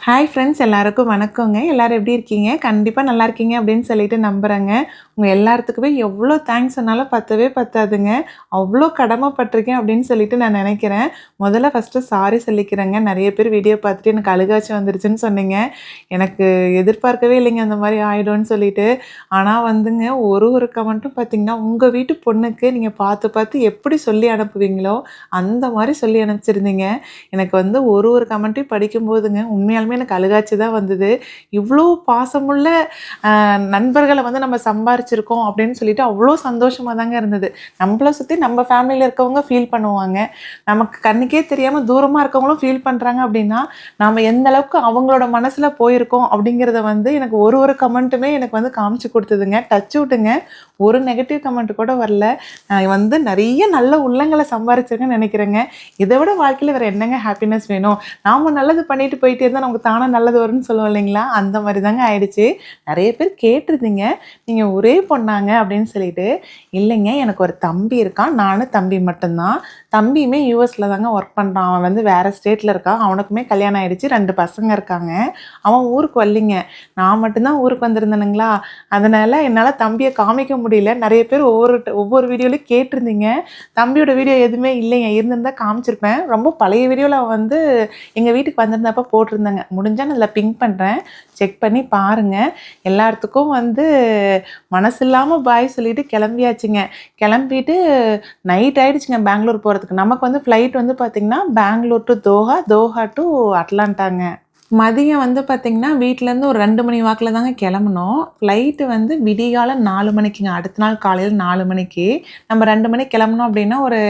Hi friends, எல்லாருக்கும் வணக்கங்க. எல்லாரும் எப்படி இருக்கீங்க? கண்டிப்பாக நல்லா இருக்கீங்க அப்படின்னு சொல்லிட்டு நம்புகிறேங்க. உங்கள் எல்லாத்துக்குமே எவ்வளோ தேங்க்ஸ் சொன்னாலும் பத்தவே பத்தாதுங்க. அவ்வளோ கடமைப்பட்டிருக்கேன் அப்படின்னு சொல்லிட்டு நான் நினைக்கிறேன். முதல்ல ஃபஸ்ட்டு சாரி சொல்லிக்கிறேங்க. நிறைய பேர் வீடியோ பார்த்துட்டு எனக்கு அழுகாச்சி வந்துருச்சுன்னு சொன்னீங்க. எனக்கு எதிர்பார்க்கவே இல்லைங்க அந்த மாதிரி ஆகிடும்னு சொல்லிட்டு. ஆனால் வந்துங்க ஒரு கமெண்ட்டும் பார்த்தீங்கன்னா உங்கள் வீட்டு பொண்ணுக்கு நீங்கள் பார்த்து பார்த்து எப்படி சொல்லி அனுப்புவீங்களோ அந்த மாதிரி சொல்லி அனுப்பிச்சிருந்தீங்க. எனக்கு வந்து ஒரு கமெண்ட்டையும் படிக்கும்போதுங்க உண்மையாலுமே எனக்கு அழுகாச்சி தான் வந்தது. இவ்வளோ பாசமுள்ள நண்பர்களை வந்து நம்ம சம்பாரிச்சிருக்கோம் அப்படின்னு சொல்லிட்டு அவ்வளோ சந்தோஷமாக தாங்க இருந்தது. நம்மளை சுற்றி நம்ம ஃபேமிலியில் இருக்கவங்க ஃபீல் பண்ணுவாங்க, நமக்கு கண்ணுக்கே தெரியாமல் தூரமாக இருக்கவங்களும் ஃபீல் பண்ணுறாங்க. அப்படின்னா நம்ம எந்த அளவுக்கு அவங்களோட மனசில் போயிருக்கோம் அப்படிங்கிறத வந்து எனக்கு ஒரு கமெண்ட்டுமே எனக்கு வந்து காமிச்சு கொடுத்ததுங்க. டச் விட்டுங்க, ஒரு நெகட்டிவ் கமெண்ட் கூட வரல. நான் வந்து நிறைய நல்ல உள்ளங்களை சம்பாரிச்சிருக்கேன்னு நினைக்கிறேங்க. இதை விட வாழ்க்கையில் வேறு என்னங்க ஹாப்பினஸ் வேணும்? நாம் நல்லது பண்ணிட்டு போயிட்டே இருந்தால் நமக்கு தானாக நல்லது வரும்னு சொல்லுவோம் இல்லைங்களா? அந்த மாதிரி தாங்க ஆயிடுச்சு. நிறைய பேர் கேட்டிருந்தீங்க, நீங்கள் ஒரே பொண்ணாங்க அப்படின்னு சொல்லிட்டு. இல்லைங்க, எனக்கு ஒரு தம்பி இருக்கான். நானும் தம்பி மட்டும்தான். தம்பியுமே யூஎஸில் தாங்க ஒர்க் பண்ணுறான். அவன் வந்து வேறு ஸ்டேட்டில் இருக்கான். அவனுக்குமே கல்யாணம் ஆகிடுச்சு, 2 பசங்க இருக்காங்க. அவன் ஊருக்கு வரலிங்க, நான் மட்டும்தான் ஊருக்கு வந்திருந்தேனுங்களா. அதனால் என்னால் தம்பியை காமிக்க முடியல. நிறைய பேர் ஒவ்வொரு வீடியோலையும் கேட்டிருந்தீங்க. தம்பியோட வீடியோ எதுவுமே இல்லைங்க, இருந்திருந்தால் காமிச்சிருப்பேன். ரொம்ப பழைய வீடியோவில் வந்து எங்கள் வீட்டுக்கு வந்திருந்தப்போ போட்டிருந்தேங்க. முடிஞ்சால் நான் அதில் பிங்க் பண்ணுறேன், செக் பண்ணி பாருங்கள். எல்லாத்துக்கும் வந்து மனசு இல்லாமல் பாய் சொல்லிவிட்டு கிளம்பியாச்சுங்க. கிளம்பிட்டு நைட் ஆகிடுச்சுங்க பெங்களூர் போகிறதுக்கு. நமக்கு வந்து ஃப்ளைட் வந்து பார்த்திங்கன்னா பெங்களூர் டு தோஹா, தோஹா டு அட்லாண்டாங்க. மதியம் வந்து பார்த்திங்கன்னா வீட்டிலேருந்து ஒரு 2 மணி வாக்கில் தாங்க கிளம்புனோம். ஃப்ளைட்டு வந்து விடிகால 4 மணிக்குங்க. அடுத்த நாள் காலையில் 4 மணிக்கு. நம்ம 2 மணிக்கு கிளம்புனோம் அப்படின்னா ஒரு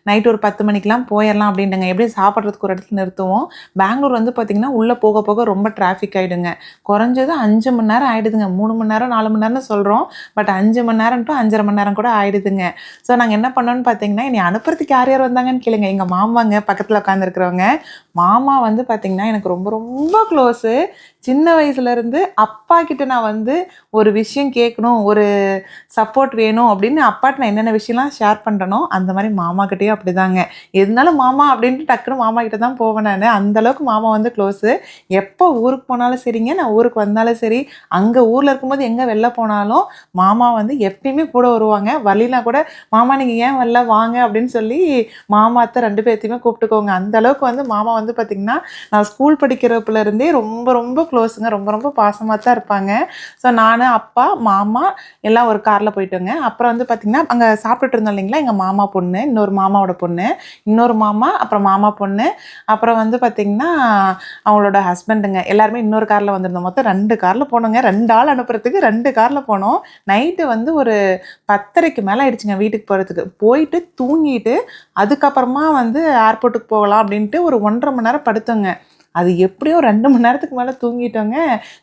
நைட்டு ஒரு 10 மணிக்கெலாம் போயிடலாம் அப்படின்ட்டுங்க. எப்படி சாப்பிட்றதுக்கு ஒரு இடத்துல நிறுத்துவோம். பெங்களூர் வந்து பார்த்திங்கன்னா உள்ளே போக போக ரொம்ப டிராஃபிக் ஆகிடுங்க. குறைஞ்சது 5 மணி நேரம் ஆகிடுதுங்க. 3 மணி நேரம் 4 மணி நேரம்னு சொல்கிறோம், பட் 5 மணி நேரம் டு 5.5 மணி நேரம் கூட ஆகிடுதுங்க. ஸோ நாங்கள் என்ன பண்ணோன்னு பார்த்தீங்கன்னா, என்னை அனுப்புறதுக்கு யார் யார் வந்தாங்கன்னு கேளுங்க. எங்கள் மாமாங்க பக்கத்தில் உட்காந்துருக்குறவங்க. மாமா வந்து பார்த்திங்கன்னா எனக்கு ரொம்ப ரொம்ப க்ளோஸு. சின்ன வயசுலேருந்து அப்பா கிட்ட நான் வந்து ஒரு விஷயம் கேட்கணும், ஒரு சப்போர்ட் வேணும் அப்படின்னு அப்பாட்ட நான் என்னென்ன விஷயம்லாம் ஷேர் பண்ணுறனோ அந்த மாதிரி மாமாக்கிட்டேயும் அப்படி தாங்க. எதுனாலும் மாமா அப்படின்ட்டு டக்குன்னு மாமா கிட்ட தான் போவேன் நான். அந்தளவுக்கு மாமா வந்து க்ளோஸு. எப்போ ஊருக்கு போனாலும் சரிங்க, நான் ஊருக்கு வந்தாலும் சரி, அங்கே ஊரில் இருக்கும்போது எங்கே வெளில போனாலும் மாமா வந்து எப்பயுமே கூட வருவாங்க. வரலாம் கூட மாமா நீங்கள் ஏன் வரல வாங்க அப்படின்னு சொல்லி மாமாத்தை 2 பேர்த்தையுமே கூப்பிட்டுக்கோங்க. அந்தளவுக்கு வந்து மாமா வந்து பார்த்திங்கன்னா நான் ஸ்கூல் படிக்கிறப்பலேருந்தே ரொம்ப ரொம்ப க்ளோஸுங்க. ரொம்ப ரொம்ப பாசமாக தான் இருப்பாங்க. ஸோ நான், அப்பா, மாமா எல்லாம் ஒரு காரில் போயிட்டோங்க. அப்புறம் வந்து பார்த்திங்கன்னா அங்கே சாப்பிட்டுட்டு இருந்தோம் இல்லைங்களா, எங்கள் மாமா பொண்ணு, இன்னொரு மாமாவோட பொண்ணு, இன்னொரு மாமா, அப்புறம் மாமா பொண்ணு, அப்புறம் வந்து பார்த்திங்கன்னா அவங்களோட ஹஸ்பண்டுங்க, எல்லாருமே இன்னொரு காரில் வந்திருந்தோம். மொத்தம் 2 காரில் போனோங்க. 2 ஆள் அனுப்புறதுக்கு 2 காரில் போனோம். நைட்டு வந்து ஒரு 10:30க்கு மேலே ஆயிடுச்சுங்க வீட்டுக்கு போகிறதுக்கு. போயிட்டு தூங்கிட்டு அதுக்கப்புறமா வந்து ஏர்போர்ட்டுக்கு போகலாம் அப்படின்ட்டு ஒரு 1.5 மணி நேரம் படுத்தோங்க. அது எப்படியோ 2 மணி நேரத்துக்கு மேலே தூங்கிட்டோங்க.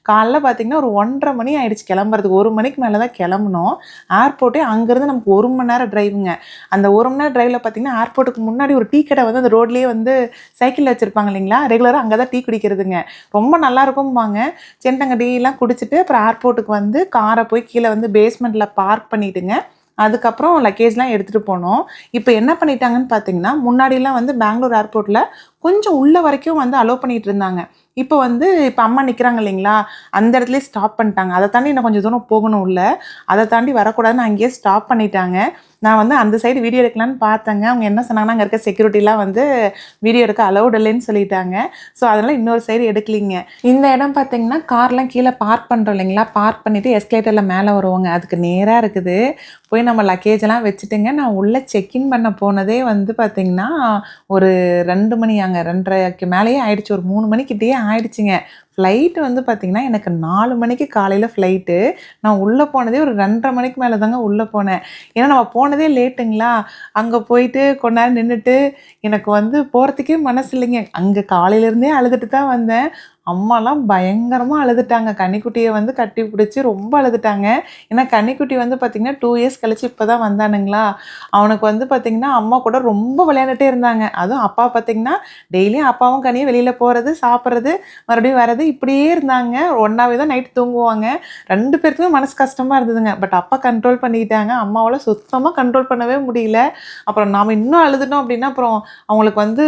காலைல பார்த்திங்கன்னா ஒரு 1:30 மணி ஆகிடுச்சு கிளம்புறதுக்கு. 1 மணிக்கு மேலே தான் கிளம்புனோம். ஏர்போர்ட்டே அங்கேருந்து நமக்கு 1 மணி நேரம் ட்ரைவுங்க. அந்த 1 மணி நேரம் ட்ரைவில் பார்த்திங்கன்னா ஏர்போர்ட்டுக்கு முன்னாடி ஒரு டீ கடை வந்து அந்த ரோட்லேயே வந்து சைக்கிளில் வச்சுருப்பாங்க இல்லைங்களா, ரெகுலராக அங்கே தான் டீ குடிக்கிறதுங்க. ரொம்ப நல்லாயிருக்கும்பாங்க. சென்டங்க டீலாம் குடிச்சிட்டு அப்புறம் ஏர்போர்ட்டுக்கு வந்து காரை போய் கீழே வந்து பேஸ்மெண்ட்டில் பார்க் பண்ணிவிட்டுங்க. அதுக்கப்புறம் லக்கேஜ்லாம் எடுத்துகிட்டு போனோம். இப்போ என்ன பண்ணிட்டாங்கன்னு பார்த்தீங்கன்னா, முன்னாடிலாம் வந்து பெங்களூர் ஏர்போர்ட்டில் கொஞ்சம் உள்ள வரைக்கும் வந்து அலோவ் பண்ணிகிட்டு இருந்தாங்க. இப்போ வந்து இப்போ அம்மா நிற்கிறாங்க இல்லைங்களா, அந்த இடத்துலேயே ஸ்டாப் பண்ணிட்டாங்க. அதை தாண்டி இன்னும் கொஞ்சம் தூரம் போகணும் உள்ள, அதை தாண்டி வரக்கூடாதுன்னு அங்கேயே ஸ்டாப் பண்ணிட்டாங்க. நான் வந்து அந்த சைடு வீடியோ எடுக்கலான்னு பார்த்தேங்க. அவங்க என்ன சொன்னாங்கன்னா, அங்கே இருக்க செக்யூரிட்டிலாம் வந்து வீடியோ எடுக்க அலௌட் இல்லைன்னு சொல்லிட்டாங்க. ஸோ அதனால் இன்னொரு சைடு எடுக்கலிங்க. இந்த இடம் பார்த்தீங்கன்னா கார்லாம் கீழே பார்க் பண்ணுறோம் இல்லைங்களா, பார்க் பண்ணிவிட்டு எஸ்கலேட்டரில் மேலே வருவாங்க, அதுக்கு நேராக இருக்குது. போய் நம்ம லக்கேஜெல்லாம் வச்சுட்டுங்க, நான் உள்ளே செக்இன் பண்ண போனதே வந்து பார்த்திங்கன்னா ஒரு 2 மணி, அங்கே 2:30க்கு மேலேயே ஆயிடுச்சு. ஒரு 3 மணிக்கிட்டேயே ஆயிடுச்சுங்க. ஃப்ளைட்டு வந்து பார்த்திங்கன்னா எனக்கு 4 மணிக்கு காலையில் ஃப்ளைட்டு. நான் உள்ளே போனதே ஒரு 2:30 மணிக்கு மேலே தாங்க உள்ளே போனேன். ஏன்னா நம்ம போனதே லேட்டுங்களா. அங்கே போயிட்டு கொஞ்ச நேரம் நின்றுட்டு எனக்கு வந்து போகிறதுக்கே மனசு இல்லைங்க. அங்கே காலையிலேருந்தே அழுதுட்டு தான் வந்தேன். அம்மாலாம் பயங்கரமாக அழுதுட்டாங்க. கன்னிக்குட்டியை வந்து கட்டி பிடிச்சி ரொம்ப அழுதுட்டாங்க. ஏன்னா கன்னிக்குட்டி வந்து பார்த்திங்கன்னா 2 இயர்ஸ் கழிச்சு இப்போ தான் வந்தானுங்களா. அவனுக்கு வந்து பார்த்திங்கன்னா அம்மா கூட ரொம்ப விளையாண்டுட்டே இருந்தாங்க. அதுவும் அப்பா பார்த்திங்கன்னா டெய்லியும் அப்பாவும் கனியும் வெளியில் போகிறது, சாப்பிட்றது, மறுபடியும் வர்றது, இப்படியே இருந்தாங்க. ஒண்ணாவே தான் நைட் தூங்குவாங்க. 2 பேருக்குமே மனசு கஷ்டமா இருந்ததுங்க. பட் அப்பா கண்ட்ரோல் பண்ணிக்கிட்டாங்க. அம்மாவால சுத்தமா கண்ட்ரோல் பண்ணவே முடியல. அப்புறம் நாம இன்னும் அழுதுட்டோம் அப்படின்னா, அப்புறம் அவங்களுக்கு வந்து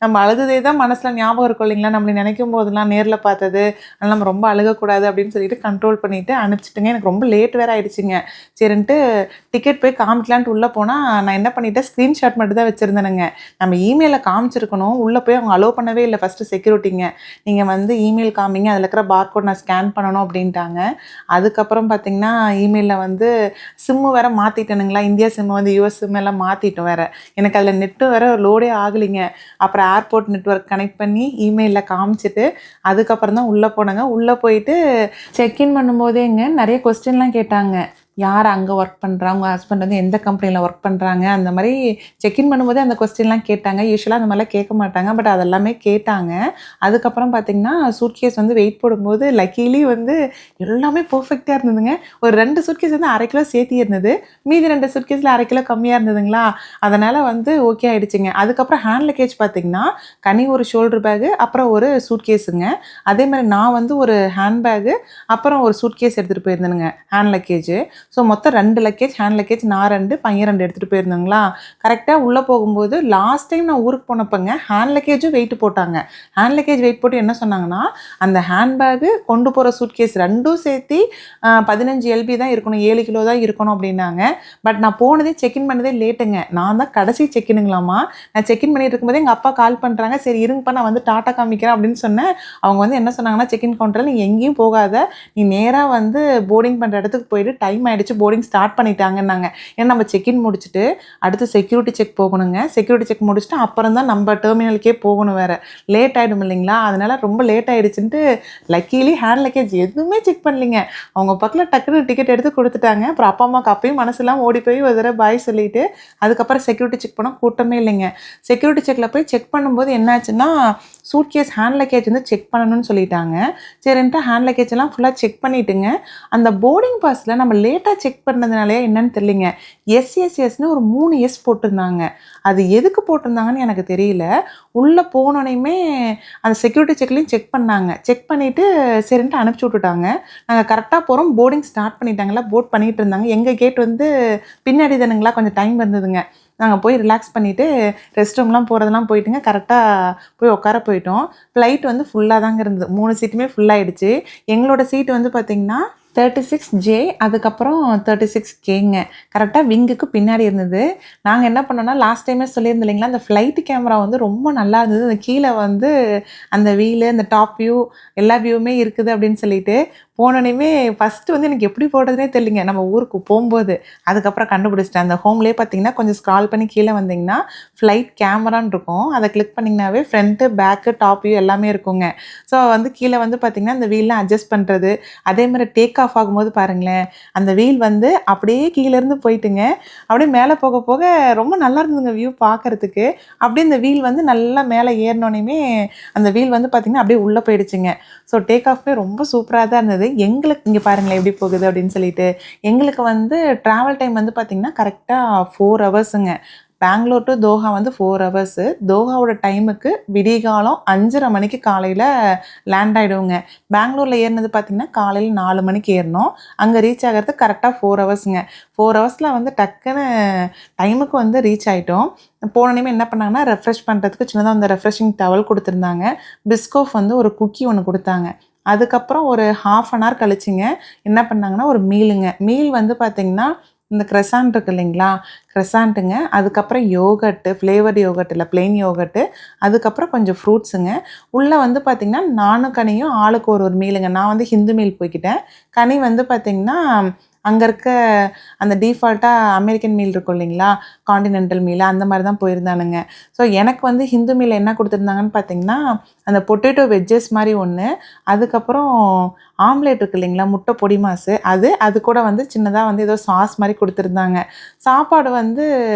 நம்ம அழுததே தான் மனசுல ஞாபகம் இருக்கும் இல்லைங்களா? நம்மள நினைக்கும் போதெல்லாம் நேர்ல பார்த்தது, அதனால நம்ம ரொம்ப அழுகக்கூடாது அப்படின்னு சொல்லிட்டு கண்ட்ரோல் பண்ணிட்டு அனுப்பிச்சுட்டுங்க. எனக்கு ரொம்ப லேட் வேற ஆயிடுச்சுங்க. சரின்ட்டு டிக்கெட் போய் காமிக்கலான்ட்டு உள்ள போனா, நான் என்ன பண்ணிட்டேன், ஸ்க்ரீன்ஷாட் மட்டும் தான் வச்சிருந்தேனுங்க. நம்ம இமெயில்ல காமிச்சிருக்கணும். உள்ள போய் அவங்க அலோவ் பண்ணவே இல்ல ஃபர்ஸ்ட்டு செக்யூரிட்டிங்க. நீங்க வந்து இமெயில் காமிங்க, அதில இருக்கிற பார்கோட் நான் ஸ்கேன் பண்ணணும் அப்படின்ட்டாங்க. அதுக்கப்புறம் பார்த்தீங்கன்னா, இமெயில்ல வந்து சிம்மு வேற மாத்திட்டேனுங்களா, இந்தியா சிம்ம வந்து யுஎஸ் சிம் எல்லாம் மாத்திட்டோம் வேற. எனக்கு அதில நெட்டு வேற லோடே ஆகலைங்க. அப்புறம் ஏர்போர்ட் நெட்வொர்க் கனெக்ட் பண்ணி இமெயில்ல காமிச்சுட்டு, அதுக்கப்புறம் தான் உள்ள போனேங்க. உள்ள போயிட்டு செக்இன் பண்ணும்போதேங்க நெறைய கொஸ்டின்லாம் கேட்டாங்க. யார் அங்கே ஒர்க் பண்ணுறா, உங்கள் ஹஸ்பண்ட் வந்து எந்த கம்பெனியில் ஒர்க் பண்ணுறாங்க, அந்த மாதிரி செக்இன் பண்ணும்போதே அந்த கொஸ்டின்லாம் கேட்டாங்க. யூஸ்வலாக அந்த மாதிரிலாம் கேட்க மாட்டாங்க, பட் அதெல்லாமே கேட்டாங்க. அதுக்கப்புறம் பார்த்திங்கன்னா சூட்கேஸ் வந்து வெயிட் போடும்போது லக்கீலி வந்து எல்லாமே பர்ஃபெக்டாக இருந்ததுங்க. ஒரு 2 சூட்கேஸ் வந்து 1/2 கிலோ சேர்த்தி இருந்தது, மீதி 2 சூட்கேஸில் 1/2 கிலோ கம்மியாக இருந்ததுங்களா, அதனால் வந்து ஓகே ஆகிடுச்சிங்க. அதுக்கப்புறம் ஹேண்ட் லக்கேஜ் பார்த்திங்கன்னா கனி ஒரு ஷோல்டர் பேகு, அப்புறம் ஒரு சூட்கேஸுங்க. அதே மாதிரி நான் வந்து ஒரு ஹேண்ட் பேகு, அப்புறம் ஒரு சூட்கேஸ் எடுத்துகிட்டு போயிருந்தேனுங்க, ஹேண்ட் லக்கேஜு. ஸோ மொத்தம் 2 லக்கேஜ், ஹேண்ட் லக்கேஜ் நான் 2, பையன் 2 எடுத்துகிட்டு போயிருந்தோங்களா. கரெக்டாக உள்ளே போகும்போது லாஸ்ட் டைம் நான் ஊருக்கு போனப்போங்க ஹேண்ட் லக்கேஜும் வெயிட் போட்டாங்க. ஹேண்ட் லக்கேஜ் வெயிட் போட்டு என்ன சொன்னாங்கன்னா, அந்த ஹேண்ட் பேகு கொண்டு போகிற சூட்கேஸ் 2ம் சேர்த்து 15 எல்பி தான் இருக்கணும், 7 கிலோ தான் இருக்கணும் அப்படின்னாங்க. பட் நான் போனதே செக்இன் பண்ணதே லேட்டுங்க. நான் தான் கடைசி செக்இனுங்களாமா. நான் செக்இன் பண்ணிட்டு இருக்கும்போது எங்கள் அப்பா கால் பண்ணுறாங்க. சரி இருங்கப்பா நான் வந்து டாட்டா காமிக்கிறேன் அப்படின்னு சொன்னேன். அவங்க வந்து என்ன சொன்னாங்கன்னா, செக்இன் கவுண்டரில் நீ எங்கேயும் போகாத, நீ நேராக வந்து போர்டிங் பண்ணுற இடத்துக்கு போயிட்டு டைம் ஆகிடுச்சு, போர்டிங் ஸ்டார்ட் பண்ணிட்டாங்கன்னாங்க. ஏன்னா நம்ம செக்இன் முடிச்சுட்டு அடுத்து செக்யூரிட்டி செக் போகணுங்க. செக்யூரிட்டி செக் முடிச்சுட்டு அப்புறம் தான் நம்ம டெர்மினலுக்கே போகணும் வேறு. லேட் ஆகிடும் இல்லைங்களா, அதனால் ரொம்ப லேட் ஆகிடுச்சுன்ட்டு லக்கீலி ஹேண்ட் லக்கேஜ் எதுவுமே செக் பண்ணலிங்க. அவங்க பக்கத்தில் டக்குன்னு டிக்கெட் எடுத்து கொடுத்துட்டாங்க. அப்புறம் அப்பா அம்மாவுக்கு அப்பயும் மனசுலாம் ஓடி போய் ஒரு தடவை பாய் சொல்லிவிட்டு அதுக்கப்புறம் செக்யூரிட்டி செக் பண்ணால் கூட்டமே இல்லைங்க. செக்யூரிட்டி செக்கில் போய் செக் பண்ணும்போது என்னாச்சுன்னா, சூட்கேஸ் ஹேண்ட் லக்கேஜ் வந்து செக் பண்ணணும்னு சொல்லிட்டாங்க. சரின்ட்டு ஹேண்ட் லக்கேஜ் எல்லாம் ஃபுல்லாக செக் பண்ணிவிட்டுங்க, அந்த போர்டிங் பாஸில் நம்ம லேட்டாக செக் பண்ணதுனாலே என்னன்னு தெரியலிங்க, எஸ்எஸ்எஸ்ன்னு ஒரு 3 எஸ் போட்டிருந்தாங்க. அது எதுக்கு போட்டிருந்தாங்கன்னு எனக்கு தெரியல. உள்ளே போனோனையுமே அந்த செக்யூரிட்டி செக்லையும் செக் பண்ணாங்க. செக் பண்ணிவிட்டு சரின்ட்டு அனுப்பிச்சி விட்டுட்டாங்க. நாங்கள் கரெக்டாக போகிறோம், போர்டிங் ஸ்டார்ட் பண்ணிட்டாங்களா, போர்ட் பண்ணிகிட்டு இருந்தாங்க. எங்கள் கேட் வந்து பின்னாடி தானுங்களா, கொஞ்சம் டைம் இருந்ததுங்க. நாங்கள் போய் ரிலாக்ஸ் பண்ணிவிட்டு ரெஸ்ட் ரூம்லாம் போகிறதெல்லாம் போயிட்டுங்க, கரெக்டாக போய் உட்கார போயிட்டோம். ஃப்ளைட் வந்து ஃபுல்லாக தாங்க இருந்தது, 3 சீட்டுமே ஃபுல்லாகிடுச்சு. எங்களோட சீட்டு வந்து பார்த்திங்கன்னா 36J, அதுக்கப்புறம் 36Kங்க. கரெக்டாக விங்குக்கு பின்னாடி இருந்தது. நாங்கள் என்ன பண்ணோன்னா, லாஸ்ட் டைமே சொல்லியிருந்தோம் இல்லைங்களா, அந்த ஃப்ளைட் கேமரா வந்து ரொம்ப நல்லா இருந்தது. அந்த கீழே வந்து அந்த வீலு, அந்த டாப் வியூ, எல்லா வியூவுமே இருக்குது அப்படின்னு சொல்லிட்டு போனோனையுமே ஃபஸ்ட்டு வந்து எனக்கு எப்படி போடுறதுனே தெரியலிங்க. நம்ம ஊருக்கு போகும்போது அதுக்கப்புறம் கண்டுபிடிச்சிட்டேன். அந்த ஹோம்லேயே பார்த்தீங்கன்னா கொஞ்சம் ஸ்க்ரால் பண்ணி கீழே வந்தீங்கன்னா ஃப்ளைட் கேமரான்னு இருக்கும். அதை கிளிக் பண்ணிங்கனாவே ஃப்ரண்ட்டு, பேக்கு, டாப் வியூ எல்லாமே இருக்குங்க. ஸோ வந்து கீழே வந்து பார்த்திங்கன்னா அந்த வீல்லாம் அட்ஜஸ்ட் பண்ணுறது, அதேமாதிரி டேக் ஆஃப் ஆகும்போது பாருங்களேன், அந்த வீல் வந்து அப்படியே கீழேருந்து போயிட்டுங்க, அப்படியே மேலே போக போக ரொம்ப நல்லா இருந்ததுங்க வியூ பார்க்குறதுக்கு. அப்படியே இந்த வீல் வந்து நல்லா மேலே ஏறினோனையுமே அந்த வீல் வந்து பார்த்திங்கன்னா அப்படியே உள்ளே போயிடுச்சுங்க. ஸோ டேக் ஆஃப்மே ரொம்ப சூப்பராக தான் இருந்தது. எங்களுக்கு இங்கே பாருங்களேன் எப்படி போகுது அப்படின்னு சொல்லிட்டு. எங்களுக்கு வந்து ட்ராவல் டைம் வந்து பார்த்திங்கன்னா கரெக்டாக 4 ஹவர்ஸுங்க. பெங்களூர் டு தோஹா வந்து 4 ஹவர்ஸு. தோஹாவோட டைமுக்கு விடிகாலம் 5:30 மணிக்கு காலையில் லேண்ட் ஆகிடுவோங்க. பெங்களூரில் ஏறினது பார்த்திங்கன்னா காலையில் 4 மணிக்கு ஏறினோம். அங்கே ரீச் ஆகிறதுக்கு கரெக்டாக 4 ஹவர்ஸுங்க. 4 ஹவர்ஸில் வந்து டக்குன்னு டைமுக்கு வந்து ரீச் ஆகிட்டோம். போனோனையுமே என்ன பண்ணாங்கன்னா, ரெஃப்ரெஷ் பண்ணுறதுக்கு சின்னதாக அந்த ரெஃப்ரெஷிங் டவல் கொடுத்துருந்தாங்க. பிஸ்கோஃப் வந்து ஒரு குக்கி ஒன்று கொடுத்தாங்க. அதுக்கப்புறம் ஒரு 1/2 அன் ஹவர் கழிச்சுங்க என்ன பண்ணாங்கன்னா, ஒரு மீலுங்க. மீல் வந்து பார்த்திங்கன்னா இந்த க்ரெசாண்ட் இருக்கு இல்லைங்களா, க்ரெசாண்ட்டுங்க, அதுக்கப்புறம் யோகர்ட்டு, ஃப்ளேவர்டு யோகர்ட் இல்லை, ப்ளெயின் யோகர்ட்டு, அதுக்கப்புறம் கொஞ்சம் ஃப்ரூட்ஸுங்க. உள்ளே வந்து பார்த்திங்கன்னா நானும் கனியும் ஆளுக்கு ஒரு மீலுங்க. நான் வந்து ஹிந்து மீல் போய்க்கிட்டேன். கனி வந்து பார்த்திங்கன்னா அங்கே இருக்க அந்த டிஃபால்ட்டாக அமெரிக்கன் மீல் இருக்கும் இல்லைங்களா, காண்டினென்டல் மீல், அந்த மாதிரி தான் போயிருந்தானுங்க. ஸோ எனக்கு வந்து ஹிந்து மீல் என்ன கொடுத்துருந்தாங்கன்னு பார்த்திங்கன்னா, அந்த பொட்டேட்டோ வெஜ்ஜஸ் மாதிரி ஒன்று, அதுக்கப்புறம் ஆம்லேட் இருக்குது இல்லைங்களா, முட்டை பொடி மாசு, அது கூட வந்து சின்னதாக வந்து ஏதோ சாஸ் மாதிரி கொடுத்துருந்தாங்க. சாப்பாடு வந்து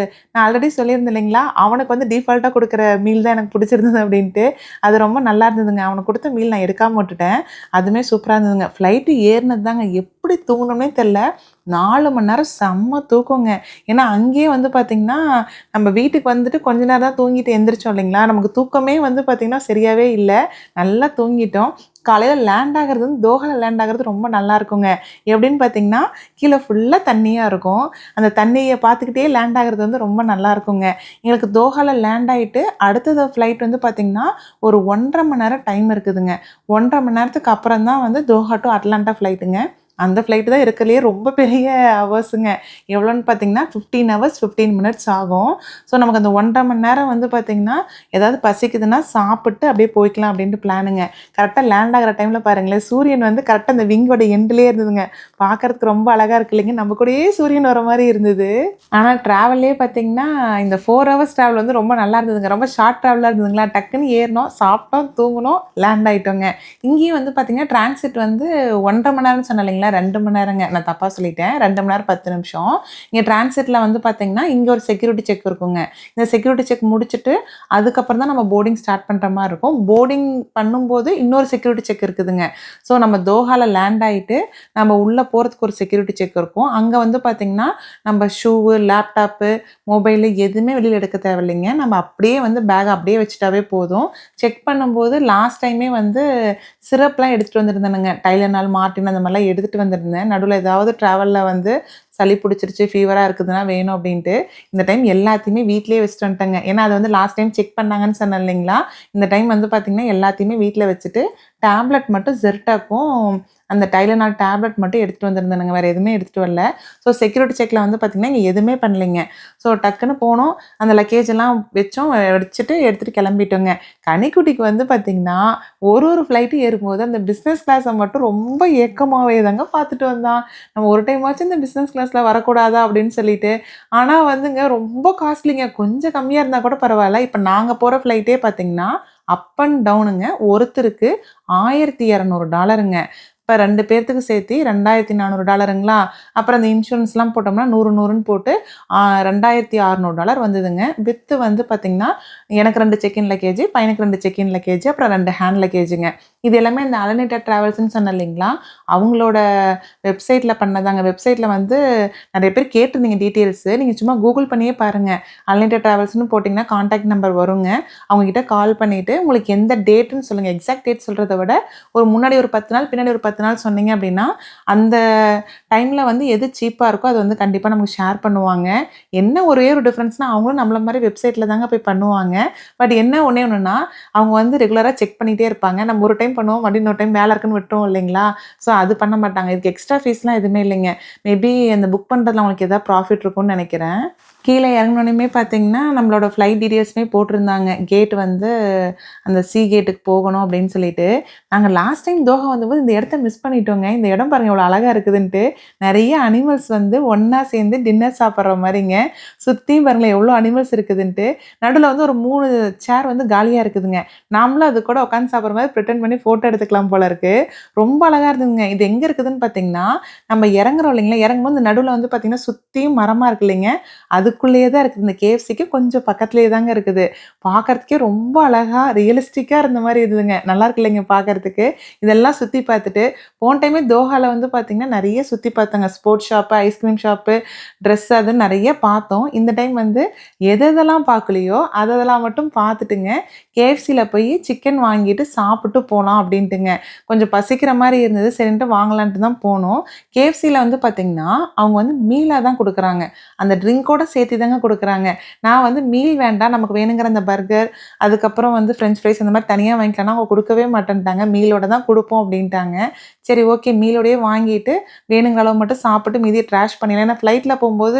நான் ஆல்ரெடி சொல்லியிருந்தேன் இல்லைங்களா, அவனுக்கு வந்து டிஃபால்ட்டாக கொடுக்குற மீல் தான் எனக்கு பிடிச்சிருந்தது அப்படின்ட்டு. அது ரொம்ப நல்லா இருந்ததுங்க. அவனுக்கு கொடுத்த மீல் நான் எடுக்காமல் விட்டுட்டேன். அதுவுமே சூப்பராக இருந்ததுங்க. ஃப்ளைட்டு ஏறினது தாங்க எப்படி தூங்கணும்னே தெரில. 4 மணி நேரம் செம்ம தூக்கங்க. ஏன்னா அங்கேயே வந்து பார்த்திங்கன்னா நம்ம வீட்டுக்கு வந்துட்டு கொஞ்ச நேரம் தான் தூங்கிட்டு எந்திரிச்சோம் இல்லைங்களா, நமக்கு தூக்கமே வந்து பார்த்திங்கன்னா சரியாகவே இல்லை. நல்லா தூங்கிட்டோம். காலையில் லேண்ட் ஆகிறது வந்து தோஹாவில் லேண்ட் ஆகிறது ரொம்ப நல்லா இருக்குங்க. எப்படின்னு பார்த்தீங்கன்னா, கீழே ஃபுல்லாக தண்ணியாக இருக்கும். அந்த தண்ணியை பார்த்துக்கிட்டே லேண்ட் ஆகிறது வந்து ரொம்ப நல்லா இருக்குங்க. எங்களுக்கு தோஹாவில் லேண்ட் ஆகிட்டு அடுத்தது ஃப்ளைட் வந்து பார்த்திங்கன்னா ஒரு 1.5 மணி நேரம் டைம் இருக்குதுங்க. 1.5 மணி நேரத்துக்கு அப்புறம் தான் வந்து தோஹா டு அட்லாண்டா ஃப்ளைட்டுங்க. அந்த ஃப்ளைட்டு தான் இருக்கிறதுலையே ரொம்ப பெரிய ஹவர்ஸுங்க. எவ்வளோன்னு பார்த்தீங்கன்னா 15 ஹவர்ஸ் 15 மினிட்ஸ் ஆகும். ஸோ நமக்கு அந்த 1.5 மணி நேரம் வந்து பார்த்திங்கன்னா ஏதாவது பசிக்குதுன்னா சாப்பிட்டு அப்படியே போய்க்கலாம் அப்படின்ட்டு பிளானுங்க. கரெக்டாக லேண்ட் ஆகிற டைமில் பாருங்களேன், சூரியன் வந்து கரெக்டாக அந்த விங்கோட எண்ட்லேயே இருந்ததுங்க. பார்க்குறதுக்கு ரொம்ப அழகாக இருக்கு இல்லைங்க, நம்ம கூடயே சூரியன் வர மாதிரி இருந்தது. ஆனால் ட்ராவல்லே பார்த்திங்கன்னா இந்த 4 ஹவர்ஸ் ட்ராவல் வந்து ரொம்ப நல்லா இருந்ததுங்க. ரொம்ப ஷார்ட் ட்ராவலாக இருந்ததுங்களா, டக்குன்னு ஏறினோம், சாப்பிட்டோம், தூங்கினோம், லேண்ட் ஆகிட்டோங்க. இங்கேயும் வந்து பார்த்திங்கன்னா டிரான்சிட் வந்து 1.5 மணி நேரம்னு சொன்னேன் இல்லைங்களா, 2 மணி நேரங்க. நான் தப்பாக சொல்லிட்டேன். 2 மணி நேரம் 10 நிமிஷம். இங்கே டிரான்சிட்டில் வந்து பார்த்திங்கன்னா இங்கே ஒரு செக்யூரிட்டி செக் இருக்குங்க. இந்த செக்யூரிட்டி செக் முடிச்சுட்டு அதுக்கப்புறம் தான் நம்ம போர்டிங் ஸ்டார்ட் பண்ணுற மாதிரி இருக்கும். போர்டிங் பண்ணும்போது இன்னொரு செக்யூரிட்டி செக் இருக்குதுங்க. ஸோ நம்ம தோஹாவில் லேண்ட் ஆகிட்டு நம்ம உள்ளே போகிறதுக்கு ஒரு செக்யூரிட்டி செக் இருக்கும். அங்கே வந்து பார்த்திங்கன்னா நம்ம ஷூவு, லேப்டாப்பு, மொபைலு எதுவுமே வெளியில் எடுக்க தேவையில்லைங்க. நம்ம அப்படியே வந்து பேக் அப்படியே வச்சுட்டாவே போதும். செக் பண்ணும்போது லாஸ்ட் டைமே வந்து சிரப்லாம் எடுத்துகிட்டு வந்திருந்தேனுங்க. டைலனால், மார்டின் அந்த மாதிரிலாம் எடுத்துகிட்டு வந்திருந்தேன். நடுவில் ஏதாவது ட்ராவலில் வந்து சளி பிடிச்சிருச்சு, ஃபீவராக இருக்குதுன்னா வேணும் அப்படின்ட்டு இந்த டைம் எல்லாத்தையுமே வீட்டிலேயே வச்சுட்டு வந்துட்டேங்க. ஏன்னா அது வந்து லாஸ்ட் டைம் செக் பண்ணாங்கன்னு சொன்னேன் இல்லைங்களா, இந்த டைம் வந்து பார்த்திங்கன்னா எல்லாத்தையுமே வீட்டில் வச்சுட்டு டேப்லெட் மட்டும் ஜெர்டாக்கும் அந்த டைலனால் டேப்லெட் மட்டும் எடுத்துகிட்டு வந்திருந்தேனுங்க. வேறு எதுவுமே எடுத்துகிட்டு வரல. ஸோ செக்யூரிட்டி செக்கில் வந்து பார்த்திங்கன்னா இங்கே எதுவுமே பண்ணலைங்க. ஸோ டக்குன்னு போனோம், அந்த லக்கேஜ் எல்லாம் வச்சுட்டு எடுத்துகிட்டு கிளம்பிட்டோங்க. கனிக்குட்டிக்கு வந்து பார்த்திங்கன்னா ஒரு ஃப்ளைட்டு ஏறும்போது அந்த பிஸ்னஸ் கிளாஸை மட்டும் ரொம்ப ஏக்கமாகவே தாங்க பார்த்துட்டு வந்தான். நம்ம ஒரு டைமாச்சும் இந்த பிஸ்னஸ் கிளாஸில் வரக்கூடாதா அப்படின்னு சொல்லிட்டு. ஆனால் வந்துங்க ரொம்ப காஸ்ட்லிங்க. கொஞ்சம் கம்மியாக இருந்தால் கூட பரவாயில்ல. இப்போ நாங்கள் போகிற ஃப்ளைட்டே பார்த்திங்கன்னா அப் அண்ட் டவுனுங்க ஒருத்தருக்கு $1200ங்க. இப்போ 2 பேர்த்துக்கு சேர்த்து $2400ங்களா. அப்புறம் அந்த இன்சூரன்ஸ்லாம் போட்டோம்னா 100ன்னு போட்டு $2600 வந்ததுங்க. வித்து வந்து பார்த்திங்கன்னா எனக்கு 2 செக்இன் லக்கேஜ், பையனுக்கு 2 செக்இன் லக்கேஜ், அப்புறம் 2 ஹேண்ட் லக்கேஜுங்க. இது எல்லாமே இந்த அலனைட்டட் ட்ராவல்ஸ்ன்னு சொன்னேன் இல்லைங்களா, அவங்களோட வெப்சைட்டில் பண்ணதாங்க. வெப்சைட்டில் வந்து நிறைய பேர் கேட்டிருந்தீங்க டீட்டெயில்ஸு. நீங்கள் சும்மா கூகுள் பண்ணியே பாருங்கள். அன்லிமிட்டட் ட்ராவல்ஸ்னு போட்டிங்கன்னா காண்டாக்ட் நம்பர் வருங்க. அவங்ககிட்ட கால் பண்ணிவிட்டு உங்களுக்கு எந்த டேட்டுன்னு சொல்லுங்கள். எக்ஸாக்ட் டேட் சொல்கிறத விட ஒரு முன்னாடி ஒரு 10 நாள் பின்னாடி ஒரு 10 நாள் சொன்னீங்க அப்படின்னா அந்த டைமில் வந்து எது சீப்பாக இருக்கோ அது வந்து கண்டிப்பாக நமக்கு ஷேர் பண்ணுவாங்க. என்ன ஒரே ஒரு டிஃப்ரென்ஸ்னால் அவங்களும் நம்மள மாதிரி வெப்சைட்டில் தாங்க போய் பண்ணுவாங்க. பட் என்ன ஒன்றுனா அவங்க வந்து ரெகுலராக செக் பண்ணிகிட்டே இருப்பாங்க. நம்ம ஒரு டைம் பண்ணுவோம், மறுபடியும் இன்னொரு டைம் வேலை இருக்குன்னு விட்டுருவோம் இல்லைங்களா. ஸோ அது பண்ண மாட்டாங்க. இதுக்கு எக்ஸ்ட்ரா ஃபீஸ்லாம் எதுவுமே இல்லைங்க. மேபி அந்த புக் பண்ணுறதுல அவங்களுக்கு எதாவது ப்ராஃபிட் இருக்கும்னு நினைக்கிறேன். கீழே இறங்கினோடனே பார்த்தீங்கன்னா நம்மளோட ஃப்ளைட் டீட்டெயில்ஸுமே போட்டிருந்தாங்க. கேட் வந்து அந்த கேட்டுக்கு போகணும் அப்படின்னு சொல்லிட்டு. நாங்கள் லாஸ்ட் டைம் தோஹா வந்தபோது இந்த இடத்த மிஸ் பண்ணிட்டோங்க. இந்த இடம் பாருங்கள் எவ்வளோ அழகாக இருக்குதுன்ட்டு. நிறைய அனிமல்ஸ் வந்து ஒன்றா சேர்ந்து டின்னர் சாப்பிட்ற மாதிரிங்க. சுற்றியும் பாருங்களேன் எவ்வளோ அனிமல்ஸ் இருக்குதுன்ட்டு. நடுவில் வந்து ஒரு 3 சேர் வந்து காலியாக இருக்குதுங்க. நாமளும் அது கூட உட்காந்து சாப்பிட்ற மாதிரி ப்ரிட்டன் பண்ணி ஃபோட்டோ எடுத்துக்கலாம் போல இருக்குது. ரொம்ப அழகாக இருந்துங்க. இது எங்கே இருக்குதுன்னு பார்த்தீங்கன்னா நம்ம இறங்குறோம் இல்லைங்களா, இறங்கும்போது நடுவில் வந்து பார்த்திங்கன்னா சுற்றியும் மரமாக இருக்கு இல்லைங்க, அதுக்குள்ளேயே தான் இருக்குது. இந்த கேஎஃப்சிக்கு கொஞ்சம் பக்கத்துலேயே தாங்க இருக்குது. பார்க்குறதுக்கே ரொம்ப அழகாக ரியலிஸ்டிக்காக இருந்த மாதிரி இருந்ததுங்க. நல்லா இருக்கு இல்லைங்க பார்க்குறதுக்கு. இதெல்லாம் சுற்றி பார்த்துட்டு போன டைமே தோஹாவில் வந்து பார்த்திங்கன்னா நிறைய சுற்றி பார்த்தோங்க. Sports shop, ice cream shop, dress அது நிறைய பார்த்தோம். இந்த டைம் வந்து எதெல்லாம் பார்க்கலையோ அதெல்லாம் மட்டும் பார்த்துட்டுங்க கேஎஃப்சியில் போய் சிக்கன் வாங்கிட்டு சாப்பிட்டு போகலாம் அப்படின்ட்டுங்க. கொஞ்சம் பசிக்கிற மாதிரி இருந்தது, சரின்ட்டு வாங்கலான்ட்டு தான் போனோம். கேஎஃப்சியில் வந்து பார்த்திங்கன்னா அவங்க வந்து மீலாக தான் கொடுக்குறாங்க. அந்த ட்ரிங்கோட சேர்த்து தாங்க கொடுக்குறாங்க. நான் வந்து மீல் வேண்டாம், நமக்கு வேணுங்கிற அந்த பர்கர், அதுக்கப்புறம் வந்து ஃப்ரெஞ்ச் ஃப்ரைஸ் அந்த மாதிரி தனியாக வாங்கிக்கலாம், அவங்க கொடுக்கவே மாட்டேன்ட்டாங்க. மீலோட தான் கொடுப்போம் அப்படின்ட்டாங்க. சரி ஓகே, மீலோடையே வாங்கிட்டு வேணுங்கிற அளவு மட்டும் சாப்பிட்டு மீதியை ட்ராஷ் பண்ணிடலாம். ஏன்னா ஃப்ளைட்டில் போகும்போது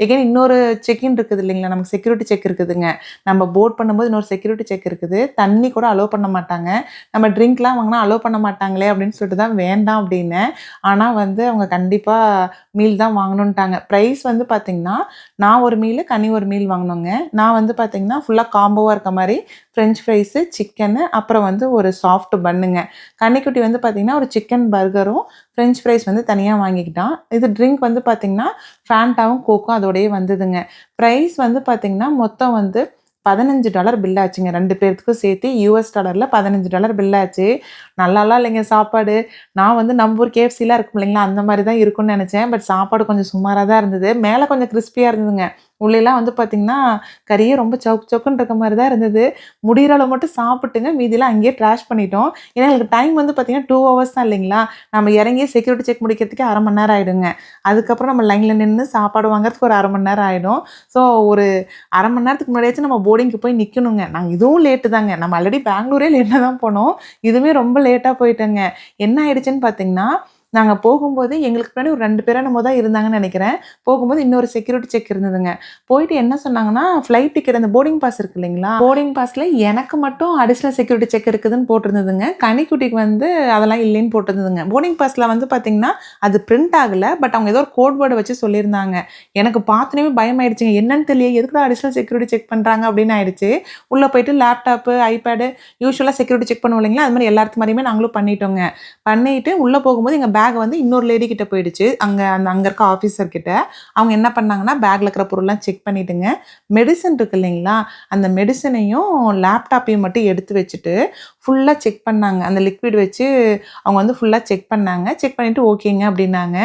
எகைன் இன்னொரு செக்இன் இருக்குது இல்லைங்களா, நமக்கு செக்யூரிட்டி செக் இருக்குதுங்க. நம்ம போர்ட் பண்ணும்போது இன்னொரு செக்யூரிட்டி செக் இருக்குது. தண்ணி கூட அலோவ் பண்ண மாட்டாங்க. நம்ம ட்ரிங்க்லாம் வாங்கினா அலோவ் பண்ண மாட்டாங்களே அப்படின்னு சொல்லிட்டு தான் வேண்டாம் அப்படின்னு. ஆனால் வந்து அவங்க கண்டிப்பாக மீல் தான் வாங்கணுன்ட்டாங்க. ப்ரைஸ் வந்து பார்த்திங்கன்னா நான் ஒரு மீல், கனி ஒரு மீல் வாங்கினோங்க. நான் வந்து பார்த்திங்கன்னா ஃபுல்லாக காம்போவாக இருக்க மாதிரி ஃப்ரெஞ்ச் ஃப்ரைஸு, சிக்கனு, அப்புறம் வந்து ஒரு சாஃப்ட் பன்னுங்க. கன்னிக்குட்டி வந்து பார்த்திங்கன்னா ஒரு சிக்கன் பர்கரும் ஃப்ரெஞ்ச் ஃப்ரைஸ் வந்து தனியாக வாங்கிக்கிட்டான். இது ட்ரிங்க் வந்து பார்த்திங்கன்னா ஃபேண்டாவும் கோக்கும் அதோடையே வந்ததுங்க. ப்ரைஸ் வந்து பார்த்திங்கன்னா மொத்தம் வந்து $15 பில் ஆச்சுங்க. 2 பேர்த்துக்கும் சேர்த்து US$ல $15 பில் ஆச்சு. நல்லாலாம் இல்லைங்க சாப்பாடு. நான் வந்து நம்ம ஊர் கேஎஃப்சிலாம் இருக்கும் இல்லைங்களா, அந்த மாதிரி தான் இருக்கும்னு நினச்சேன். பட் சாப்பாடு கொஞ்சம் சுமாராக தான் இருந்தது. மேலே கொஞ்சம் கிறிஸ்பியாக இருந்ததுங்க. உள்ளேலாம் வந்து பார்த்திங்கன்னா கறியே ரொம்ப சவுக்குன்னு இருக்க மாதிரி தான் இருந்தது. முடிகிற அளவு மட்டும் சாப்பிட்டுங்க, மீதியெல்லாம் அங்கேயே ட்ராஷ் பண்ணிட்டோம். ஏன்னா எங்களுக்கு டைம் வந்து பார்த்திங்கன்னா 2 ஹவர்ஸ் தான் இல்லைங்களா, நம்ம இறங்கி செக்யூரிட்டி செக் முடிக்கிறதுக்கே 1/2 மணி நேரம் ஆகிடுங்க. அதுக்கப்புறம் நம்ம லைனில் நின்று சாப்பாடு வாங்குறதுக்கு ஒரு 1/2 மணி நேரம் ஆகிடும். ஸோ ஒரு 1/2 மணி நேரத்துக்கு முன்னாடியாச்சும் நம்ம போர்டிங்க்கு போய் நிற்கணுங்க. நாங்கள் இதுவும் லேட்டு தாங்க. நம்ம ஆல்ரெடி பெங்களூரே லேட்டாக தான் போனோம். இதுவுமே ரொம்ப லேட்டாக போயிட்டோங்க. என்ன ஆயிடுச்சுன்னு பார்த்தீங்கன்னா, நாங்கள் போகும்போது எங்களுக்கு முன்னாடி ஒரு 2 பேரோ என்னமோ தான் இருந்தாங்கன்னு நினைக்கிறேன். போகும்போது இன்னொரு செக்யூரிட்டி செக் இருந்ததுங்க. போயிட்டு என்ன சொன்னாங்கன்னா, ஃப்ளைட் டிக்கெட் அந்த போர்டிங் பாஸ் இருக்கு இல்லைங்களா, போர்டிங் பாஸில் எனக்கு மட்டும் அடிஷ்னல் செக்யூரிட்டி செக் இருக்குதுன்னு போட்டிருந்ததுங்க. கனிக்குட்டிக்கு வந்து அதெல்லாம் இல்லைன்னு போட்டிருந்ததுங்க. போர்டிங் பாஸில் வந்து பார்த்தீங்கன்னா அது பிரிண்ட் ஆகலை. பட் அவங்க ஏதோ ஒரு கோட் வேர்டை வச்சு சொல்லியிருந்தாங்க. எனக்கு பார்த்தோன்னே பயமாயிடுச்சுங்க. என்னன்னு தெரியல, எதுக்குடா அடிஷ்னல் செக்யூரிட்டி செக் பண்ணுறாங்க அப்படின்னு ஆயிடுச்சு. உள்ளே போயிட்டு லேப்டாப்பு, ஐபேடு யூஸ்வலாக செக்யூரிட்டி செக் பண்ணுவோம் இல்லைங்களா, அது மாதிரி எல்லாத்துக்கு மாதிரியுமே நாங்களும் பண்ணிட்டோங்க. பண்ணிட்டு உள்ளே போகும்போது எங்கள் பேக் வந்து இன்னொரு லேடி கிட்ட போயிடுச்சு. அங்கே இருக்க ஆஃபீஸர் கிட்ட. அவங்க என்ன பண்ணாங்கன்னா, பேக்கில் இருக்கிற பொருள்லாம் செக் பண்ணிட்டுங்க, மெடிசன் இருக்கு இல்லைங்களா, அந்த மெடிசனையும் லேப்டாப்பையும் மட்டும் எடுத்து வச்சுட்டு ஃபுல்லாக செக் பண்ணாங்க. அந்த லிக்விட் வச்சு அவங்க வந்து ஃபுல்லாக செக் பண்ணாங்க. செக் பண்ணிவிட்டு ஓகேங்க அப்படின்னாங்க.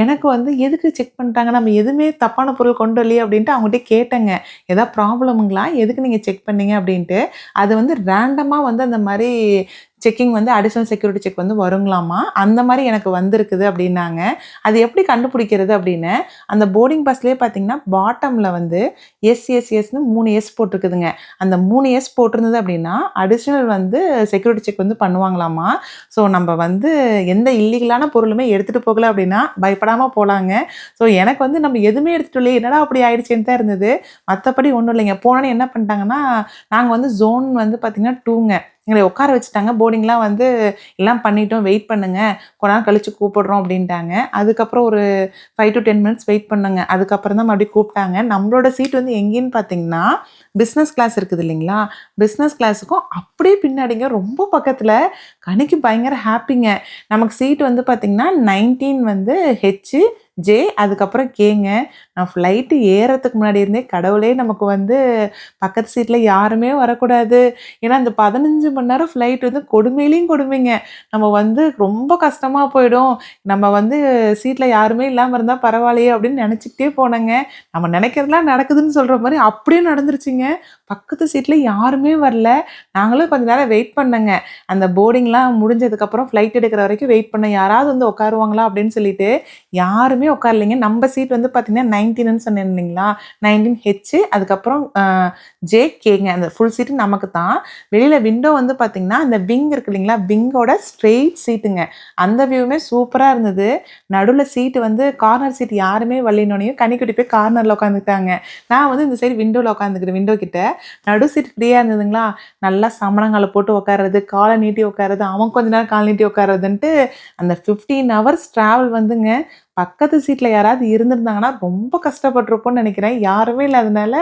எனக்கு வந்து எதுக்கு செக் பண்ணிட்டாங்க, நம்ம எதுவுமே தப்பான பொருள் கொண்டு வரலையே அப்படின்ட்டு அவங்ககிட்ட கேட்டேங்க. ஏதாவது ப்ராப்ளமுங்களா, எதுக்கு நீங்கள் செக் பண்ணீங்க அப்படின்ட்டு. அது வந்து ரேண்டமாக வந்து அந்த மாதிரி செக்கிங் வந்து அடிஷ்னல் செக்யூரிட்டி செக் வந்து வருங்களாமா, அந்த மாதிரி எனக்கு வந்திருக்குது அப்படின்னாங்க. அது எப்படி கண்டுபிடிக்கிறது அப்படின்னு, அந்த போர்டிங் பாஸ்லேயே பார்த்தீங்கன்னா பாட்டமில் வந்து எஸ்எஸ்எஸ்னு 3 எஸ் போட்டிருக்குதுங்க. அந்த 3 எஸ் போட்டிருந்தது அப்படின்னா அடிஷ்னல் வந்து செக்யூரிட்டி செக் வந்து பண்ணுவாங்களாமா. ஸோ நம்ம வந்து எந்த இல்லீகலான பொருளுமே எடுத்துகிட்டு போகல அப்படின்னா பயப்படாமல் போகலாங்க. ஸோ எனக்கு வந்து நம்ம எதுவுமே எடுத்துகிட்டு இல்லையே, என்னடா அப்படி ஆயிடுச்சுன்னு தான் இருந்தது. மற்றபடி ஒன்றும் இல்லைங்க. போனோன்னே என்ன பண்ணிட்டாங்கன்னா, நாங்கள் வந்து ஜோன் வந்து பார்த்திங்கன்னா 2ங்க. எங்களை உட்கார வச்சுட்டாங்க. போர்டிங்லாம் வந்து எல்லாம் பண்ணிட்டோம், வெயிட் பண்ணுங்க, கொஞ்ச நேரம் கழிச்சு கூப்பிடுறோம் அப்படின்ட்டாங்க. அதுக்கப்புறம் ஒரு 5 to 10 மினிட்ஸ் வெயிட் பண்ணுங்க. அதுக்கப்புறம் தான் மறுபடியும் கூப்பிட்டாங்க. நம்மளோட சீட் வந்து எங்கேன்னு பார்த்தீங்கன்னா, பிஸ்னஸ் கிளாஸ் இருக்குது இல்லைங்களா, பிஸ்னஸ் கிளாஸுக்கும் அப்படியே பின்னாடிங்க, ரொம்ப பக்கத்தில். கனிக்கு பயங்கர ஹாப்பிங்க. நமக்கு சீட் வந்து பார்த்திங்கன்னா 19 வந்து ஹெச்சு, ஜே, அதுக்கப்புறம் கேங்க. நான் ஃப்ளைட்டு ஏறத்துக்கு முன்னாடி இருந்தே கடவுளே நமக்கு வந்து பக்கத்து சீட்டில் யாருமே வரக்கூடாது. ஏன்னா அந்த 15 மணி நேரம் ஃப்ளைட் வந்து கொடுமையிலையும் கொடுமைங்க. நம்ம வந்து ரொம்ப கஷ்டமாக போயிடும். நம்ம வந்து சீட்டில் யாருமே இல்லாமல் இருந்தால் பரவாயில்லையே அப்படின்னு நினச்சிக்கிட்டே போனேங்க. நம்ம நினைக்கிறதுலாம் நடக்குதுன்னு சொல்கிற மாதிரி அப்படியே நடந்துருச்சுங்க. பக்கத்து சீட்டில் யாருமே வரல. நாங்களும் கொஞ்சம் நேரம் வெயிட் பண்ணேங்க. அந்த போர்டிங்லாம் முடிஞ்சதுக்கப்புறம் ஃப்ளைட் எடுக்கிற வரைக்கும் வெயிட் பண்ணேன், யாராவது வந்து உட்காருவாங்களா அப்படின்னு சொல்லிட்டு. யாருமே உட்காரலைங்க. நம்ம சீட் வந்து பார்த்தீங்கன்னா 19ன்னு சொன்னேன் இல்லைங்களா, 19 ஹெச், அதுக்கப்புறம் ஜே, கேங்க. அந்த ஃபுல் சீட்டு நமக்கு தான். வெளியில் விண்டோ வந்து பார்த்தீங்கன்னா அந்த விங் இருக்கு இல்லைங்களா, விங்கோட ஸ்ட்ரெயிட் சீட்டுங்க. அந்த வியூவுமே சூப்பராக இருந்தது. நடுவில் சீட்டு வந்து கார்னர் சீட் யாருமே வரலினோனையும் கனிக்குட்டி போய் கார்னரில் உட்காந்துக்கிட்டாங்க. நான் வந்து இந்த சைடு விண்டோவில் உட்காந்துக்கிறேன், விண்டோ கிட்ட. நடு சீட் ஃப்ரீயாக இருந்ததுங்களா, நல்லா சமணங்காலை போட்டு உட்கார்றது, காலை நீட்டி உட்கார்றது, அவன் கொஞ்ச நேரம் கால் நீட்டி உட்கார்றதுன்ட்டு அந்த 15 ஹவர்ஸ் ட்ராவல் வந்துங்க. பக்கத்து சீட்டில் யாராவது இருந்திருந்தாங்கன்னா ரொம்ப கஷ்டப்பட்டிருப்போம்னு நினைக்கிறேன். யாருமே இல்லாதனால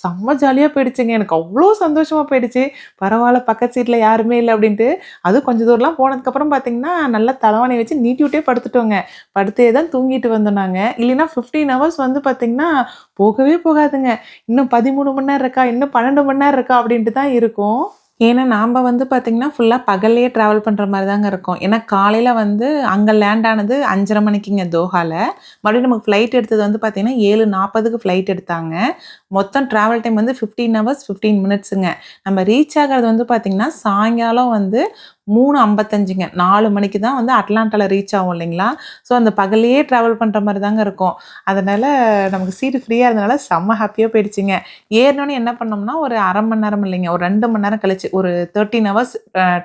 செம்ம ஜாலியாக போயிடுச்சுங்க. எனக்கு அவ்வளோ சந்தோஷமாக போயிடுச்சு. பரவாயில்ல, பக்கத்து சீட்டில் யாருமே இல்லை அப்படின்ட்டு. அதுவும் கொஞ்சம் தூரம்லாம் போனதுக்கப்புறம் பார்த்தீங்கன்னா நல்லா தலைவாணி வச்சு நீட்டி விட்டே படுத்துட்டோங்க. படுத்தே தான் தூங்கிட்டு வந்தோம் நாங்கள். இல்லைன்னா 15 ஹவர்ஸ் வந்து பார்த்திங்கன்னா போகவே போகாதுங்க. இன்னும் 13 மணி நேரம் இருக்கா, இன்னும் 12 மணி நேரம் இருக்கா அப்படின்ட்டு தான் இருக்கும். ஏன்னா நாம் வந்து பார்த்திங்கன்னா ஃபுல்லாக பகல்லையே ட்ராவல் பண்ணுற மாதிரி தாங்க இருக்கும். ஏன்னா காலையில் வந்து அங்கே லேண்ட் ஆனது 5:30 மணிக்குங்க தோஹாவில். மறுபடியும் நமக்கு ஃப்ளைட் எடுத்தது வந்து பார்த்திங்கன்னா 7:40க்கு ஃப்ளைட் எடுத்தாங்க. மொத்தம் ட்ராவல் டைம் வந்து 15 ஹவர்ஸ் 15 மினிட்ஸுங்க. நம்ம ரீச் ஆகிறது வந்து பார்த்திங்கன்னா சாயங்காலம் வந்து 3:55ங்க. 4 மணிக்கு தான் வந்து அட்லாண்டாவில் ரீச் ஆகும் இல்லைங்களா. ஸோ அந்த பகல்லையே ட்ராவல் பண்ணுற மாதிரி தாங்க இருக்கும். அதனால் நமக்கு சீட்டு ஃப்ரீயாக இருந்தனால செம்ம ஹாப்பியாக போயிடுச்சுங்க. ஏறினோன்னே என்ன பண்ணோம்னா, ஒரு 1/2 மணி நேரம் இல்லைங்க, ஒரு 2 மணி நேரம் கழிச்சு ஒரு 13 ஹவர்ஸ்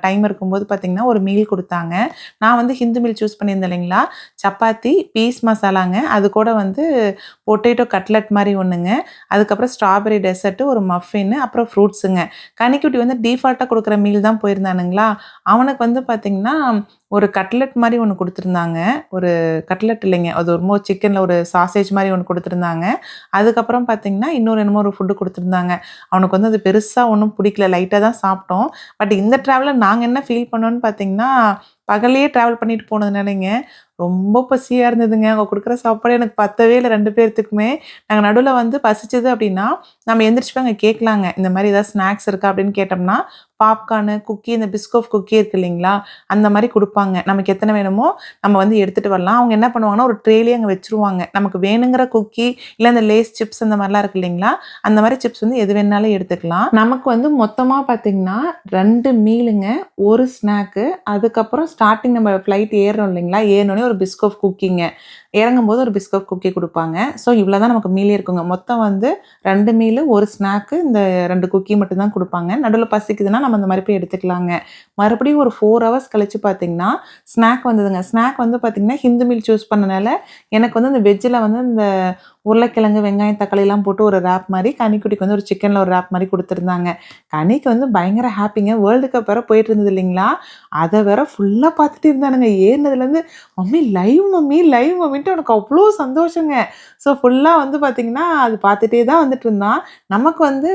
டைம் இருக்கும்போது பார்த்திங்கன்னா ஒரு மீல் கொடுத்தாங்க. நான் வந்து ஹிந்து மீல் சூஸ் பண்ணியிருந்தேன் இல்லைங்களா, சப்பாத்தி, பீஸ் மசாலாங்க, அது கூட வந்து பொட்டேட்டோ கட்லட் மாதிரி ஒன்றுங்க, அதுக்கப்புறம் ஸ்ட்ராபெரி டெசர்ட்டு, ஒரு மஃபின்னு, அப்புறம் ஃப்ரூட்ஸுங்க. கனிக்குட்டி வந்து டிஃபால்ட்டாக கொடுக்குற மீல் தான் போயிருந்தானுங்களா. அவனுக்கு வந்து பார்த்திங்கன்னா ஒரு கட்லெட் மாதிரி ஒன்று கொடுத்துருந்தாங்க. ஒரு கட்லெட் இல்லைங்க, அது ஒரு சிக்கனில் ஒரு சாசேஜ் மாதிரி ஒன்று கொடுத்துருந்தாங்க. அதுக்கப்புறம் பார்த்திங்கன்னா இன்னொரு என்னமோ ஒரு ஃபுட்டு கொடுத்துருந்தாங்க. அவனுக்கு வந்து அது பெருசாக ஒன்றும் பிடிக்கல, லைட்டாக தான் சாப்பிட்டோம். பட் இந்த ட்ராவலில் நாங்கள் என்ன ஃபீல் பண்ணோன்னு பார்த்திங்கன்னா, பகல்லையே ட்ராவல் பண்ணிட்டு போனதுனாலங்க ரொம்ப பசியாக இருந்ததுங்க. அவங்க கொடுக்குற சாப்பாடு எனக்கு பத்தவே இல்லை 2 பேர்த்துக்குமே. நாங்கள் நடுவில் வந்து பசிச்சது அப்படின்னா நம்ம எந்திரிச்சு போய் அங்கே கேட்கலாங்க, இந்த மாதிரி ஏதாவது ஸ்நாக்ஸ் இருக்கா அப்படின்னு கேட்டோம்னா பாப்கார்னு, குக்கி, இந்த பிஸ்கோஃப் குக்கி இருக்கு இல்லைங்களா? அந்த மாரி குடுப்பாங்க. நமக்கு எத்தனை வேணுமோ நம்ம வந்து எடுத்துட்டு வரலாம். அவங்க என்ன பண்ணுவாங்கன்னா, ஒரு ட்ரேலயே அங்க வச்சுருவாங்க. நமக்கு வேணுங்கிற குக்கி, இல்ல இந்த லேஸ் சிப்ஸ் அந்த மாரிலாம் இருக்கு இல்லைங்களா? அந்த மாரி சிப்ஸ் வந்து எது வேணாலும் எடுத்துக்கலாம். நமக்கு வந்து மொத்தமா பார்த்தீங்கன்னா 2 மீலுங்க, 1 ஸ்நாக்கு, அதுக்கப்புறம் ஸ்டார்ட்டிங் நம்ம ஃப்ளைட் ஏறுறோம் இல்லைங்களா? ஏறுனோனே ஒரு பிஸ்கோஃப் குக்கிங்க. இறங்கும்போது ஒரு பிஸ்கட் குக்கி குடுப்பாங்க. ஸோ இவ்வளோ தான் நமக்கு மீலே இருக்குங்க. மொத்தம் வந்து 2 மீலு, 1 ஸ்நாக்கு, இந்த 2 குக்கி மட்டும் தான் குடுப்பாங்க. நடுவுல பசிக்குதுன்னா நம்ம அந்த மாரி போய் எடுத்துக்கலாங்க. மறுபடியும் ஒரு 4 ஹவர்ஸ் கழிச்சு பார்த்தீங்கன்னா, ஸ்நாக் வந்ததுங்க. ஸ்நாக் வந்து பார்த்தீங்கன்னா, ஹிந்து மீல் சூஸ் பண்ணனால, எனக்கு வந்து இந்த வெஜ்ஜில வந்து இந்த உருளைக்கிழங்கு, வெங்காயம், தக்காளிலாம் போட்டு ஒரு ராப் மாரி, கனிக்குட்டிக்கு வந்து ஒரு சிக்கன்ல ஒரு ராப் மாரி குடுத்துருந்தாங்க. கனிக்கு வந்து பயங்கர ஹாப்பிங்க. வேர்ல்டு கப் வேற போயிட்டு இருந்தது இல்லைங்களா? அத வேற ஃபுல்லா பார்த்துட்டு இருந்தானுங்க. ஏறுனதுலேருந்து, "மம்மி லைவ் மம்மி, லைவ் மம்மின்ட்டு" அவனுக்கு அவ்ளோ சந்தோஷங்க. ஸோ ஃபுல்லா வந்து பார்த்தீங்கன்னா, அது பார்த்துட்டே தான் வந்துட்டு இருந்தான். நமக்கு வந்து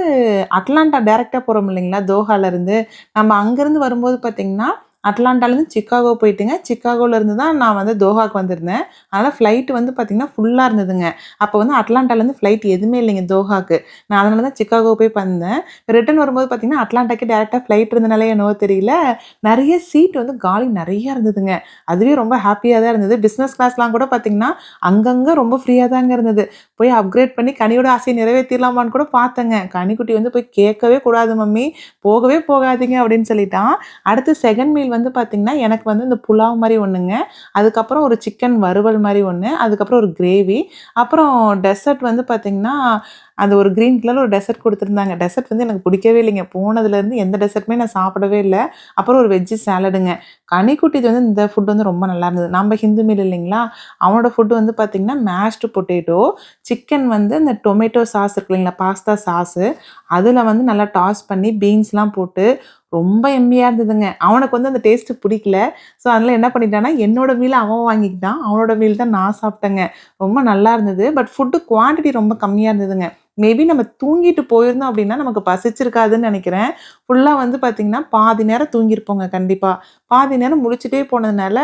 அட்லாண்டா டைரக்ட்டா போறோம் இல்லைங்களா? தோஹாலருந்து. நம்ம அங்கருந்து வரும்போது பார்த்தீங்கன்னா, அட்லாண்டாலேருந்து சிக்காகோ போயிட்டுங்க. சிக்காகோலேருந்து தான் நான் வந்து தோஹாக்கு வந்திருந்தேன். அதனால ஃப்ளைட் வந்து பார்த்தீங்கன்னா, ஃபுல்லா இருந்ததுங்க. அப்போ வந்து அட்லாண்டாலேருந்து ஃப்ளைட் எதுவுமே இல்லைங்க தோஹாக்கு. நான் அதனால தான் சிக்காகோ போய் வந்தேன். ரிட்டர்ன் வரும்போது பார்த்தீங்கன்னா, அட்லாண்டாக்கே டைரக்ட்டா ஃப்ளைட் இருந்தனாலயோ என்னவோ தெரியல, நெறைய சீட் வந்து காலி நெறைய இருந்ததுங்க. அதுவே ரொம்ப ஹாப்பியா தான் இருந்தது. பிசினஸ் கிளாஸ்லாம் கூட பார்த்தீங்கன்னா, அங்கங்க ரொம்ப ஃப்ரீயா தாங்க இருந்தது. போய் அப்கிரேட் பண்ணி கனியோட ஆசைய நிறைவேத்திரலாமான்னு கூட பார்த்தேங்க. கனிக்குட்டி வந்து போய் கேட்கவே கூடாது மம்மி, போகவே போகாதீங்க அப்படின்னு சொல்லிட்டான். அடுத்து செகண்ட் மீல் வந்து பார்த்தீங்கன்னா, எனக்கு வந்து இந்த புலாவ் மாரி ஒண்ணுங்க. அதுக்கப்புறம் ஒரு சிக்கன் வறுவல் மாரி ஒண்ணு. அதுக்கப்புறம் ஒரு கிரேவி. அப்புறம் டெசர்ட் வந்து பார்த்தீங்கன்னா, அது ஒரு கிரீன் கலர்ல ஒரு டெசர்ட் குடுத்துருந்தாங்க. டெசர்ட் வந்து எனக்கு பிடிக்கவே இல்லைங்க. போனதுலேருந்து எந்த டெசர்ட்டுமே நான் சாப்பிடவே இல்ல. அப்புறம் ஒரு வெஜ் சாலடுங்க. கனிக்குட்டிது வந்து இந்த ஃபுட் வந்து ரொம்ப நல்லா இருந்தது. நம்ம ஹிந்து மீல் இல்லைங்களா? அவனோட ஃபுட் வந்து பார்த்தீங்கன்னா, மேஷ்டு பொட்டேட்டோ, சிக்கன் வந்து இந்த டொமேட்டோ சாஸ் இருக்கு இல்லைங்களா? பாஸ்தா சாஸு, அதில வந்து நல்லா டாஸ் பண்ணி பீன்ஸ்லாம் போட்டு ரொம்ப எம்மியா இருந்ததுங்க. அவனுக்கு வந்து அந்த டேஸ்ட்டு பிடிக்கல. ஸோ, அதனால என்ன பண்ணிட்டான்னா, என்னோட மீல அவன் வாங்கிக்கிட்டான். அவனோட மீல் தான் நான் சாப்பிட்டேங்க. ரொம்ப நல்லா இருந்தது. பட் ஃபுட்டு குவான்டிட்டி ரொம்ப கம்மியா இருந்ததுங்க. மேபி நம்ம தூங்கிட்டு போயிருந்தோம் அப்படின்னா, நமக்கு பசிச்சிருக்காதுன்னு நெனைக்கிறேன். ஃபுல்லா வந்து பார்த்தீங்கன்னா, பாதி நேரம் தூங்கியிருப்போங்க கண்டிப்பா. பாதி நேரம் முழிச்சுட்டே போனதுனால,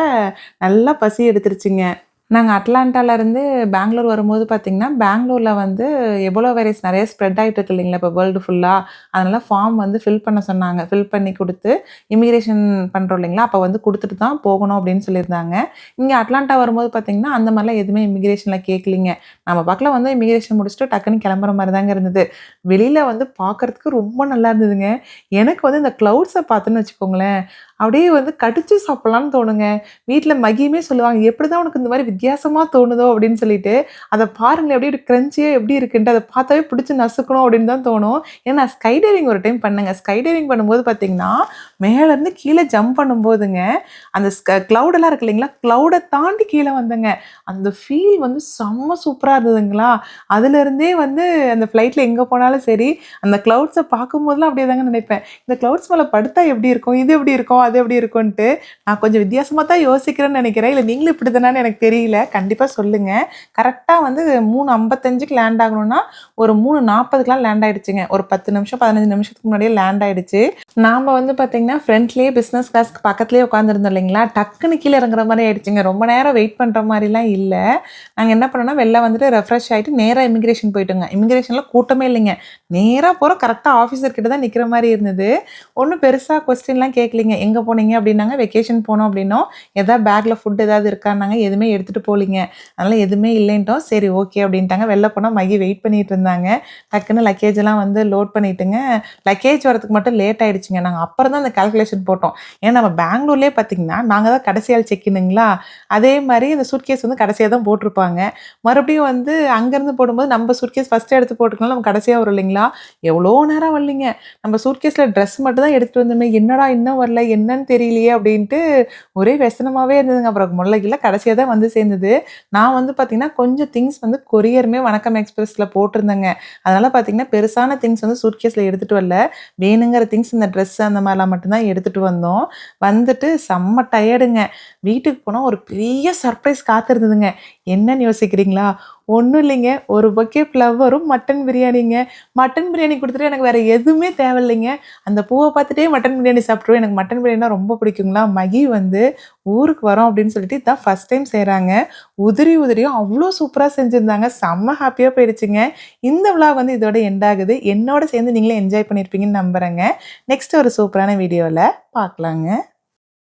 நல்லா பசி எடுத்துருச்சுங்க. நாங்க அட்லாண்டாலருந்து பெங்களூர் வரும்போது பார்த்தீங்கன்னா, பெங்களூர்ல வந்து எபோலா வைரஸ் நெறைய ஸ்ப்ரெட் ஆயிட்டு இருக்கு இல்லைங்களா? இப்போ வேர்ல்டு ஃபுல்லா. அதனால ஃபார்ம் வந்து ஃபில் பண்ண சொன்னாங்க. ஃபில் பண்ணி குடுத்து, இமிகிரேஷன் பண்றோம் இல்லைங்களா? அப்ப வந்து குடுத்துட்டு தான் போகணும் அப்படின்னு சொல்லியிருந்தாங்க. இங்க அட்லாண்டா வரும்போது பார்த்தீங்கன்னா, அந்த மாரிலாம் எதுவுமே இமிகிரேஷன்ல கேட்கலீங்க. நம்ம பாட்டுல வந்து இமிகிரேஷன் முடிச்சுட்டு டக்குன்னு கிளம்புற மாரி தாங்க இருந்தது. வெளியில வந்து பார்க்கறதுக்கு ரொம்ப நல்லா இருந்ததுங்க. எனக்கு வந்து இந்த கிளவுட்ஸ பார்த்தோன்னு வச்சுக்கோங்களேன், அப்படியே வந்து கடிச்சு சாப்பிடலான்னு தோணுங்க. வீட்ல மகியுமே சொல்லுவாங்க, "எப்படிதான் உனக்கு இந்த மாரி வித்தியாசமா தோணுதோ?" அப்படின்னு சொல்லிட்டு. அத பாருங்களேன் அப்படியே கிரன்ச்சியா எப்படி இருக்குன்ட்டு, அத பார்த்தாவே பிடிச்சு நசுக்கணும் அப்படின்னு தான் தோணும். ஏன்னா நான் ஸ்கை டைவிங் ஒரு டைம் பண்ணேங்க. ஸ்கை டைவிங் பண்ணும்போது பார்த்தீங்கன்னா, மேலருந்து கீழ ஜம்ப் பண்ணும்போதுங்க, அந்த கிளவுட் எல்லாம் இருக்கு இல்லைங்களா? கிளவுட தாண்டி கீழ வந்தேங்க. அந்த ஃபீல் வந்து செம்ம சூப்பரா இருந்ததுங்களா! அதிலிருந்தே வந்து அந்த ஃப்ளைட்ல எங்க போனாலும் சரி, அந்த கிளவுட்ஸ பார்க்கும்போதெல்லாம் அப்படியே தாங்க நினைப்பேன். இந்த கிளவுட்ஸ் மேல படுத்தா எப்படி இருக்கும்? இது எப்படி இருக்கும்? அது எப்படி இருக்குன்ட்டு. நான் கொஞ்சம் வித்தியாசமா தான் யோசிக்கிறேன்னு நெனைக்கிறேன். இல்ல நீங்களும் இப்படிதானான்னு எனக்கு தெரியல. கண்டிப்பா சொல்லுங்க. கரெக்ட்டா வந்து 3:55க்கு லேண்ட் ஆகணும்னா, ஒரு 3:40க்குலாம் லேண்ட் ஆயிடுச்சுங்க. ஒரு 10 நிமிஷம், 15 நிமிஷத்துக்கு முன்னாடியே லேண்ட் ஆயிடுச்சு. நாம வந்து பார்த்தீங்கன்னா, ஃப்ரண்ட்லயே பிசினஸ் கிளாஸ்க்கு பக்கத்திலேயே உட்காந்துருந்தோம் இல்லைங்களா? டக்குன்னு கீழ இறங்குற மாரி ஆயிடுச்சுங்க. ரொம்ப நேரம் வெயிட் பண்ற மாரிலாம் இல்ல. நாங்க என்ன பண்ணோம்னா, வெளில வந்துட்டு ரெஃப்ரெஷ் ஆயிட்டு நேரா இமிகிரேஷன் போயிட்டோங்க. இமிகிரேஷன்ல கூட்டமே இல்லைங்க. நேரா போறோம். கரெக்ட்டா ஆஃபீசர் கிட்ட தான் நிக்கிற மாரி இருந்தது. ஒண்ணும் பெருசா கொஸ்டின்லாம் கேட்கலீங்க. எங்க போனீங்க அப்படின்னாங்க. வெக்கேஷன் போனோம் அப்படின்னோம். ஏதாவது பேக்ல ஃபுட் ஏதாவது இருக்கான்னாங்க. எதுவுமே எடுத்துட்டு போலீங்க. அதனால எதுவுமே இல்லைன்ட்டோம். சரி ஓகே அப்படின்ட்டாங்க. வெளில போனா மகி வெயிட் பண்ணிட்டு இருந்தாங்க. டக்குன்னு லக்கேஜ் எல்லாம் வந்து லோட் பண்ணிட்டுங்க. லக்கேஜ் வரதுக்கு மட்டும் லேட் ஆயிடுச்சுங்க. நாங்க அப்புறம் தான் அந்த கால்குலேஷன் போட்டோம். ஏன்னா நம்ம பெங்களூர்லயே பார்த்தீங்கன்னா, நாங்க தான் கடைசி ஆள் செக் இன்னுங்களா, அதே மாரி இந்த சூட்கேஸ் வந்து கடைசியா தான் போட்டிருப்பாங்க. மறுபடியும் வந்து அங்கருந்து போடும்போது நம்ம சூட்கேஸ் ஃபர்ஸ்ட்டே எடுத்து போட்டுக்கலாம். நம்ம கடைசியா வரும் இல்லைங்களா? எவ்வளோ நேரம் வரலைங்க. நம்ம சூட்கேஸ்ல ட்ரெஸ் மட்டும் தான் எடுத்துட்டு வந்தோமே. என்னடா இன்னும் வரல, என்னன்னு தெரியலையே அப்படின்ட்டு ஒரே வெசனமாவே இருந்ததுங்க. அப்புறம் முல்லைக்கில்ல கடைசியா தான் வந்து சேர்ந்தது. நான் வந்து பார்த்தீங்கன்னா, கொஞ்சம் திங்ஸ் வந்து கொரியருமே வணக்கம் எக்ஸ்பிரஸ்ல போட்டிருந்தேங்க. அதனால பார்த்தீங்கன்னா, பெருசான திங்ஸ் வந்து சூட்கேஸ்ல எடுத்துட்டு வரல. வேணுங்கிற திங்ஸ் இந்த ட்ரெஸ் அந்த மாரிலாம் மட்டும் தான் எடுத்துட்டு வந்தோம். வந்துட்டு செம்ம டயர்டுங்க. வீட்டுக்கு போனால் ஒரு பெரிய சர்ப்ரைஸ் காத்திருந்ததுங்க. என்னன்னு யோசிக்கிறீங்களா? ஒன்றும் இல்லைங்க, ஒரு பொக்கே ஃப்ளவரும் மட்டன் பிரியாணிங்க. மட்டன் பிரியாணி கொடுத்துட்டு எனக்கு வேறு எதுவுமே தேவையில்லைங்க. அந்த பூவை பார்த்துட்டே மட்டன் பிரியாணி சாப்பிட்ருவேன். எனக்கு மட்டன் பிரியாணினா ரொம்ப பிடிக்குங்களா. மகி வந்து ஊருக்கு வரோம் அப்படின்னு சொல்லிட்டு இதான் ஃபஸ்ட் டைம் செய்கிறாங்க. உதிரி உதிரியும் அவ்வளோ சூப்பராக செஞ்சுருந்தாங்க. செம்ம ஹாப்பியாக போயிடுச்சுங்க. இந்த விலாக் வந்து இதோட எண்ட் ஆகுது. என்னோட சேர்ந்து நீங்களே என்ஜாய் பண்ணியிருப்பீங்கன்னு நம்புகிறேங்க. நெக்ஸ்ட் ஒரு சூப்பரான வீடியோவில் பார்க்கலாங்க.